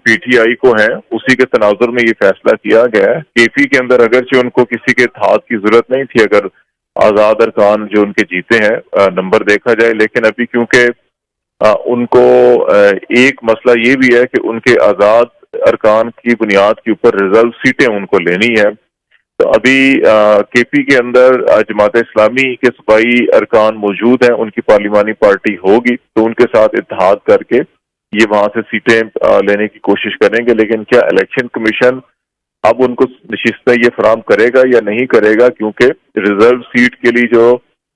P T I को हैं, उसी के तनाजुर में ये फैसला किया गया है। केपी के अंदर अगरचे उनको किसी के इत्तेहाद की जरूरत नहीं थी अगर आज़ाद अरकान जो उनके जीते हैं नंबर देखा जाए, लेकिन अभी क्योंकि उनको एक मसला ये भी है कि उनके आज़ाद अरकान की बुनियाद के ऊपर रिजर्व सीटें उनको लेनी है। तो अभी केपी के अंदर जमात इस्लामी के सूबाई अरकान मौजूद हैं, उनकी पार्लिमानी पार्टी होगी तो उनके साथ इत्तेहाद करके ये वहां से सीटें लेने की कोशिश करेंगे। लेकिन क्या इलेक्शन कमीशन अब उनको नशिस्तें ये फराम करेगा या नहीं करेगा, क्योंकि रिजर्व सीट के लिए जो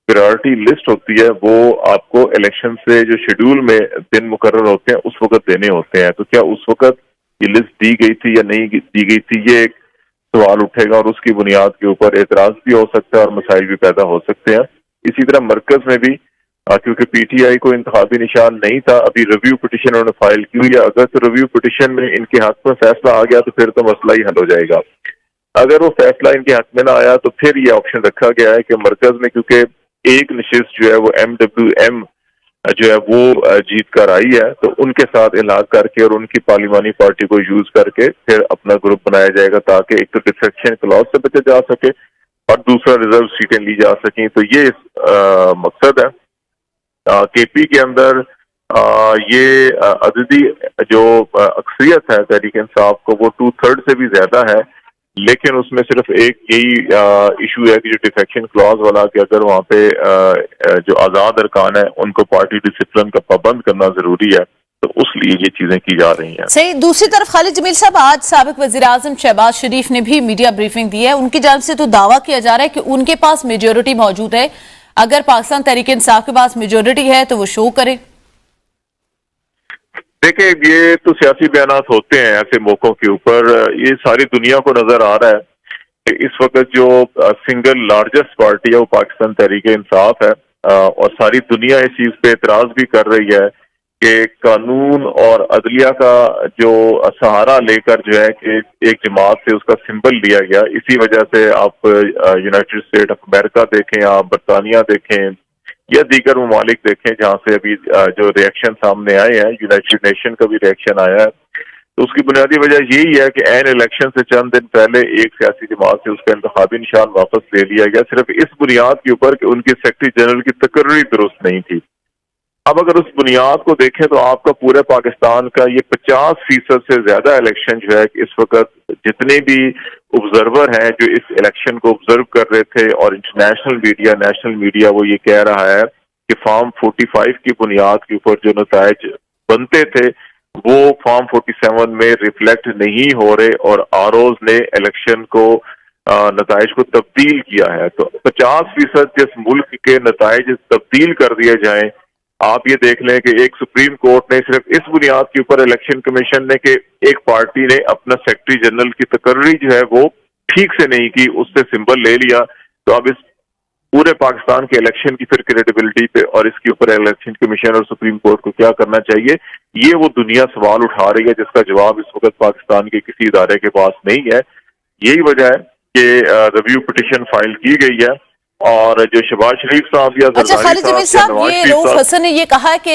प्रायोरिटी लिस्ट होती है वो आपको इलेक्शन से जो शेड्यूल में दिन मुकर्रर होते हैं उस वक्त देने होते हैं। तो क्या उस वक्त ये लिस्ट दी गई थी या नहीं दी गई थी, ये एक सवाल उठेगा और उसकी बुनियाद के ऊपर एतराज भी हो सकता है और मसाइल भी पैदा हो सकते हैं। इसी तरह मरकज में भी क्योंकि पीटीआई को इंतखाबी निशान नहीं था, अभी रिव्यू पिटिशन उन्होंने फाइल की हुई है। अगर तो रिव्यू पिटिशन में इनके हक में फैसला आ गया तो फिर तो मसला ही हल हो जाएगा। अगर वो फैसला इनके हक में ना आया तो फिर ये ऑप्शन रखा गया है कि मरकज में क्योंकि एक नशिस्त जो है वो MWM जो है वो जीत कर आई है, तो उनके साथ इलाक करके और उनकी पार्लिमानी पार्टी को यूज करके फिर अपना ग्रुप बनाया जाएगा ताकि एक तो डिफेक्शन क्लॉज से बचा जा सके और दूसरा रिजर्व सीटें ली जा सकें। तो ये मकसद है। केपी के अंदर ये अददी जो अक्सरियत है तहरीक इंसाफ को वो 2/3 से भी ज्यादा है, लेकिन उसमें सिर्फ एक यही इशू है कि जो डिफेक्शन क्लॉज वाला कि अगर वहाँ पे जो आज़ाद अरकान है उनको पार्टी डिसिप्लिन का पाबंद करना जरूरी है, तो उस लिए ये चीजें की जा रही हैं। सही। दूसरी तरफ खालिद जमील साहब, आज साबिक वजीर आजम शहबाज शरीफ ने भी मीडिया ब्रीफिंग दी है। उनकी जानिब से तो दावा किया जा रहा है कि उनके पास मेजोरिटी मौजूद है, अगर पाकिस्तान तहरीक इंसाफ के पास मेजोरिटी है तो वो शो करे। देखिए, ये तो सियासी बयानात होते हैं ऐसे मौकों के ऊपर। ये सारी दुनिया को नजर आ रहा है कि इस वक्त जो सिंगल लार्जेस्ट पार्टी है वो पाकिस्तान तहरीक इंसाफ है, और सारी दुनिया इस चीज पे एतराज भी कर रही है कि कानून और अदलिया का जो सहारा लेकर जो है कि एक जमात से उसका सिंबल लिया गया। इसी वजह से आप यूनाइटेड स्टेट ऑफ अमेरिका देखें, आप बरतानिया देखें या दीगर ममालिक देखें जहां से अभी जो रिएक्शन सामने आए हैं, यूनाइटेड नेशन का भी रिएक्शन आया है, तो उसकी बुनियादी वजह यही है कि एन इलेक्शन से चंद दिन पहले एक सियासी जमात से उसका इंतखाबी निशान वापस ले लिया गया, सिर्फ इस बुनियाद के ऊपर कि उनके सेक्रेटरी जनरल की तकर्री दुरुस्त नहीं थी। अब अगर उस बुनियाद को देखें तो आपका पूरे पाकिस्तान का ये 50% से ज्यादा इलेक्शन जो है कि इस वक्त जितने भी ऑब्जर्वर हैं जो इस इलेक्शन को ऑब्जर्व कर रहे थे, और इंटरनेशनल मीडिया, नेशनल मीडिया वो ये कह रहा है कि फॉर्म 45 की बुनियाद के ऊपर जो नतायज बनते थे वो फॉर्म 47 में रिफ्लेक्ट नहीं हो रहे, और आरओज ने इलेक्शन को नतायज को तब्दील किया है। तो 50% जिस मुल्क के नतायज तब्दील कर दिए जाएं, आप ये देख लें कि एक सुप्रीम कोर्ट ने सिर्फ इस बुनियाद के ऊपर इलेक्शन कमीशन ने कि एक पार्टी ने अपना सेक्रेटरी जनरल की तकर्री जो है वो ठीक से नहीं की, उससे सिंबल ले लिया। तो अब इस पूरे पाकिस्तान के इलेक्शन की फिर क्रेडिबिलिटी पे और इसके ऊपर इलेक्शन कमीशन और सुप्रीम कोर्ट को क्या करना चाहिए, ये वो दुनिया सवाल उठा रही है जिसका जवाब इस वक्त पाकिस्तान के किसी इदारे के पास नहीं है। यही वजह है कि रिव्यू पिटिशन फाइल की गई है, और जो शहबाज शरीफ साहब या अच्छा खालिद जमील साहब, ये रऊफ हसन ने ये कहा है कि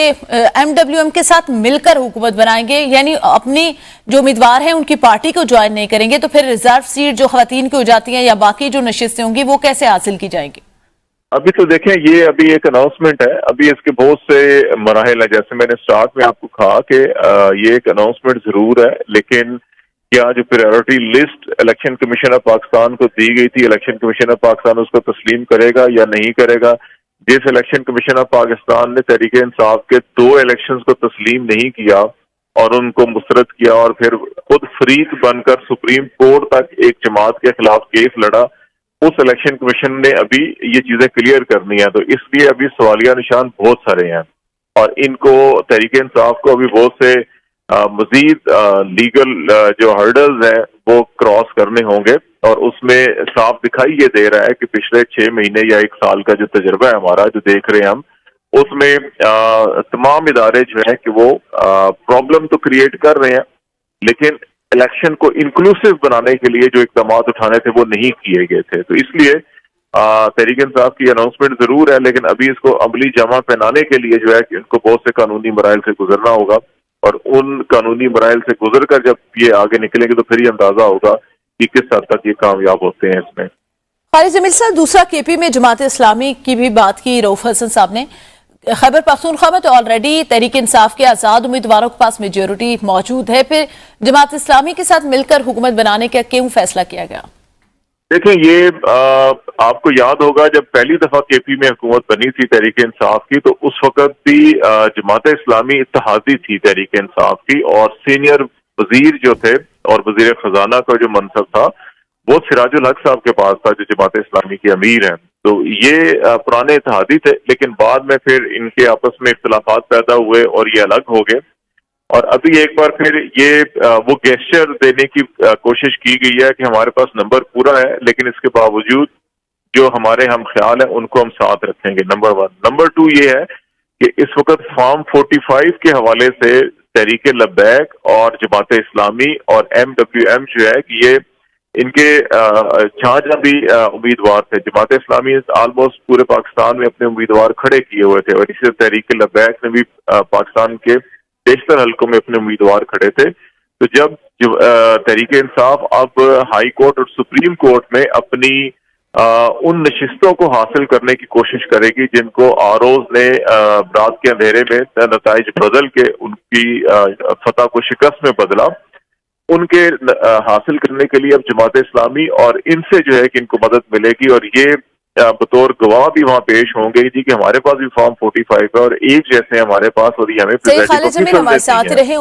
MWM के साथ मिलकर हुकूमत बनाएंगे, यानी अपनी जो उम्मीदवार हैं उनकी पार्टी को ज्वाइन नहीं करेंगे, तो फिर रिजर्व सीट जो खवातीन की हो जाती हैं या बाकी जो नशिस्तें होंगी वो कैसे हासिल की जाएंगी? अभी तो देखें, ये अभी एक अनाउंसमेंट है, अभी इसके बहुत से मराहल है। जैसे मैंने स्टार्ट में आपको कहा कि ये एक अनाउंसमेंट जरूर है, लेकिन क्या जो priority list election commission of Pakistan को दी गई थी, इलेक्शन कमीशन ऑफ पाकिस्तान उसको तस्लीम करेगा या नहीं करेगा? जिस इलेक्शन कमीशन ऑफ पाकिस्तान ने तहरीक इंसाफ के 2 इलेक्शंस को तस्लीम नहीं किया और उनको मुस्तरद किया और फिर खुद फरीक बनकर सुप्रीम कोर्ट तक एक जमात के खिलाफ केस लड़ा, उस इलेक्शन कमीशन ने अभी ये चीजें क्लियर करनी है। तो इसलिए अभी सवालिया निशान बहुत सारे हैं, और इनको तहरीक इंसाफ को अभी बहुत से मजीद लीगल जो हर्डल्स हैं वो क्रॉस करने होंगे, और उसमें साफ दिखाई ये दे रहा है कि पिछले 6 महीने या 1 साल का जो तजुर्बा है हमारा, जो देख रहे हैं हम, उसमें तमाम इदारे जो है कि वो प्रॉब्लम तो क्रिएट कर रहे हैं, लेकिन इलेक्शन को इंक्लूसिव बनाने के लिए जो इकदाम उठाने थे वो नहीं किए गए थे। तो इसलिए तहरीक इंसाफ की अनाउंसमेंट जरूर है, लेकिन अभी इसको अमली जमा पहनाने के लिए जो है कि इनको बहुत से कानूनी मराइल से गुजरना होगा। اور ان قانونی مراحل سے گزر کر جب یہ آگے نکلیں گے تو پھر یہ اندازہ ہوگا کہ کس حد تک یہ کامیاب ہوتے ہیں اس میں۔ خالد جمیل صاحب، دوسرا کے پی میں جماعت اسلامی کی بھی بات کی رؤوف حسن صاحب نے۔ خیبر پختونخوا میں تو آلریڈی تحریک انصاف کے آزاد امیدواروں کے پاس میجورٹی موجود ہے، پھر جماعت اسلامی کے ساتھ مل کر حکومت بنانے کا کیوں فیصلہ کیا گیا؟ دیکھیں، یہ آپ کو یاد ہوگا جب پہلی دفعہ کے پی میں حکومت بنی تھی تحریک انصاف کی، تو اس وقت بھی جماعت اسلامی اتحادی تھی تحریک انصاف کی، اور سینئر وزیر جو تھے اور وزیر خزانہ کا جو منصب تھا وہ سراج الحق صاحب کے پاس تھا جو جماعت اسلامی کے امیر ہیں۔ تو یہ پرانے اتحادی تھے، لیکن بعد میں پھر ان کے آپس میں اختلافات پیدا ہوئے اور یہ الگ ہو گئے، اور ابھی ایک بار پھر یہ وہ گیسچر دینے کی کوشش کی گئی ہے کہ ہمارے پاس نمبر پورا ہے، لیکن اس کے باوجود جو ہمارے ہم خیال ہیں ان کو ہم ساتھ رکھیں گے، نمبر 1۔ نمبر 2 یہ ہے کہ اس وقت فارم 45 کے حوالے سے تحریک لبیک اور جماعت اسلامی اور MWM جو ہے کہ یہ ان کے جہاں بھی امیدوار تھے، جماعت اسلامی آلموسٹ پورے پاکستان میں اپنے امیدوار کھڑے کیے ہوئے تھے، اور اسی طرح تحریک لبیک نے بھی پاکستان کے بیشتر حلقوں میں اپنے امیدوار کھڑے تھے۔ تو جب تحریک انصاف اب ہائی کورٹ اور سپریم کورٹ میں اپنی ان نشستوں کو حاصل کرنے کی کوشش کرے گی جن کو آروز نے رات کے اندھیرے میں نتائج بدل کے ان کی فتح کو شکست میں بدلا، ان کے حاصل کرنے کے لیے اب جماعت اسلامی اور ان سے جو ہے کہ ان کو مدد ملے گی، اور یہ بطور گواہ بھی وہاں پیش ہوں گے جی کہ ہمارے پاس بھی فارم 45 ہے اور ایک جیسے ہمارے پاس، اور یہ ہمیں خالد جمیل ہمارے ساتھ رہے۔